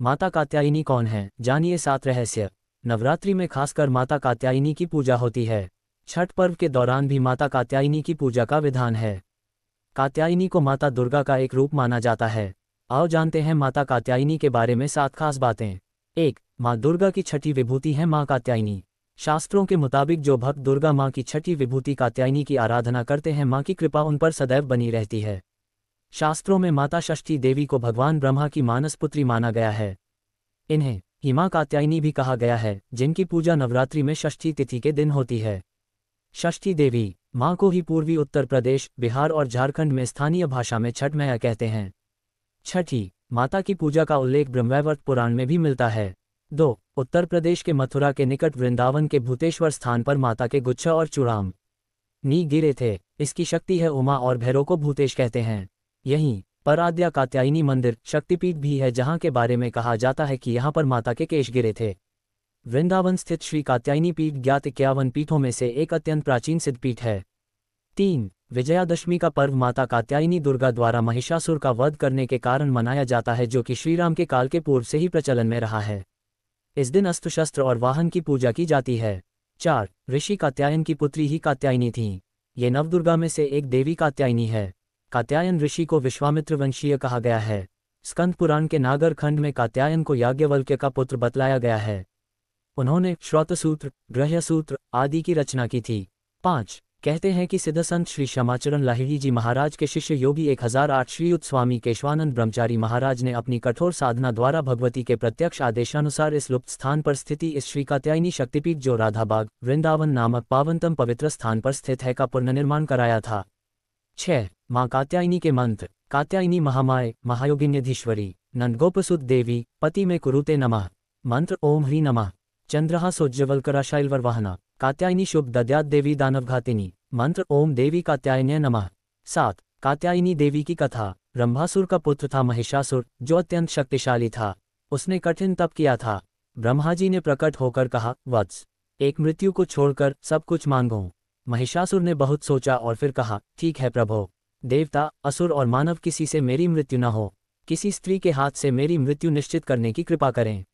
माता कात्यायनी कौन है, जानिए 7 रहस्य। नवरात्रि में खासकर माता कात्यायनी की पूजा होती है। छठ पर्व के दौरान भी माता कात्यायनी की पूजा का विधान है। कात्यायनी को माता दुर्गा का एक रूप माना जाता है। आओ जानते हैं माता कात्यायनी के बारे में 7 खास बातें। 1. माँ दुर्गा की छठी विभूति है माँ कात्यायनी। शास्त्रों के मुताबिक जो भक्त दुर्गा माँ की छठी विभूति कात्यायनी की आराधना करते हैं, माँ की कृपा उन पर सदैव बनी रहती है। शास्त्रों में माता षष्ठी देवी को भगवान ब्रह्मा की मानस पुत्री माना गया है। इन्हें ही माँ कात्यायनी भी कहा गया है, जिनकी पूजा नवरात्रि में षष्ठी तिथि के दिन होती है। षष्ठी देवी माँ को ही पूर्वी उत्तर प्रदेश, बिहार और झारखंड में स्थानीय भाषा में छठ मैया कहते हैं। छठी माता की पूजा का उल्लेख ब्रह्मवैवर्त पुराण में भी मिलता है। 2. उत्तर प्रदेश के मथुरा के निकट वृंदावन के भूतेश्वर स्थान पर माता के गुच्छा और चूड़ाम नी गिरे थे। इसकी शक्ति है उमा और भैरव को भूतेश कहते हैं। यहीं पर आद्या कात्यायनी मंदिर शक्तिपीठ भी है, जहां के बारे में कहा जाता है कि यहां पर माता के केश गिरे थे। वृंदावन स्थित श्री कात्यायनी पीठ ज्ञात 51 पीठों में से एक अत्यंत प्राचीन सिद्धपीठ है। 3. विजयादशमी का पर्व माता कात्यायनी दुर्गा द्वारा महिषासुर का वध करने के कारण मनाया जाता है, जो कि श्रीराम के काल के पूर्व से ही प्रचलन में रहा है। इस दिन अस्त्र शस्त्र और वाहन की पूजा की जाती है। 4. ऋषि कात्यायन की पुत्री ही कात्यायनी थीं। ये नवदुर्गा में से एक देवी कात्यायनी है। कात्यायन ऋषि को विश्वामित्र वंशीय कहा गया है। स्कंद पुराण के नागर खंड में कात्यायन को याज्ञवल्क्य का पुत्र बतलाया गया है। उन्होंने श्रौतसूत्र, गृह्यसूत्र आदि की रचना की थी। 5. कहते हैं कि सिद्ध संत श्री श्यामाचरण लाहिड़ी जी महाराज के शिष्य योगी 1008 श्रीयुत स्वामी केशवानंद ब्रह्मचारी महाराज ने अपनी कठोर साधना द्वारा भगवती के प्रत्यक्ष आदेशानुसार इस लुप्त स्थान पर स्थिति इस श्री कात्यायनी शक्तिपीठ, जो राधाबाग वृंदावन नामक पावनतम पवित्र स्थान पर स्थित है, का पुनर्निर्माण कराया था। 6. माँ कात्यायनी के मंत्र। कात्यायनी महामाय महायोगिन्यधीश्वरी नंदगोपसुत देवी पति में कुरुते नमः। मंत्र ओम ह्री नमः। चंद्रहा सोज्ज्वलकराशाइलवरवाहना कात्यायनी शुभ दद्यात देवी दानवघातिनी। मंत्र ओम देवी कात्यायन्य नमः। 7. कात्यायनी देवी की कथा। रंभासुर का पुत्र था महिषासुर, जो अत्यंत शक्तिशाली था। उसने कठिन तप किया था। ब्रह्मा जी ने प्रकट होकर कहा, वत्स, एक मृत्यु को छोड़कर सब कुछ मांगो। महिषासुर ने बहुत सोचा और फिर कहा, ठीक है प्रभो, देवता, असुर और मानव किसी से मेरी मृत्यु न हो। किसी स्त्री के हाथ से मेरी मृत्यु निश्चित करने की कृपा करें।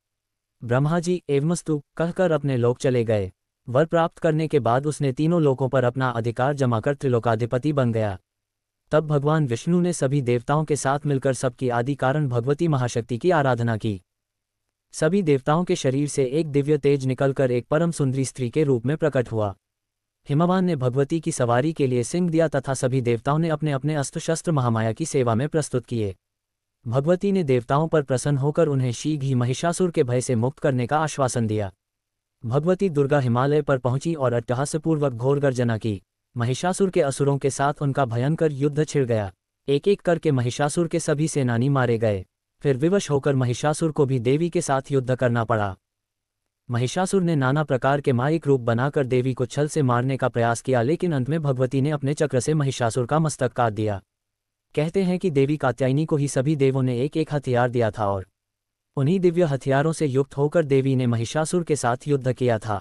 ब्रह्मा जी एवमस्तु कहकर अपने लोक चले गए। वर प्राप्त करने के बाद उसने तीनों लोकों पर अपना अधिकार जमाकर त्रिलोकाधिपति बन गया। तब भगवान विष्णु ने सभी देवताओं के साथ मिलकर सबकी आदि कारण भगवती महाशक्ति की आराधना की। सभी देवताओं के शरीर से एक दिव्य तेज निकलकर एक परम सुंदरी स्त्री के रूप में प्रकट हुआ। हिमवान ने भगवती की सवारी के लिए सिंह दिया तथा सभी देवताओं ने अपने अपने अस्त्र शस्त्र महामाया की सेवा में प्रस्तुत किए। भगवती ने देवताओं पर प्रसन्न होकर उन्हें शीघ्र ही महिषासुर के भय से मुक्त करने का आश्वासन दिया। भगवती दुर्गा हिमालय पर पहुंची और अट्टहासपूर्वक घोर गर्जना की। महिषासुर के असुरों के साथ उनका भयंकर युद्ध छिड़ गया। एक एक करके महिषासुर के सभी सेनानी मारे गए। फिर विवश होकर महिषासुर को भी देवी के साथ युद्ध करना पड़ा। महिषासुर ने नाना प्रकार के मायिक रूप बनाकर देवी को छल से मारने का प्रयास किया, लेकिन अंत में भगवती ने अपने चक्र से महिषासुर का मस्तक काट दिया। कहते हैं कि देवी कात्यायनी को ही सभी देवों ने एक एक हथियार दिया था और उन्हीं दिव्य हथियारों से युक्त होकर देवी ने महिषासुर के साथ युद्ध किया था।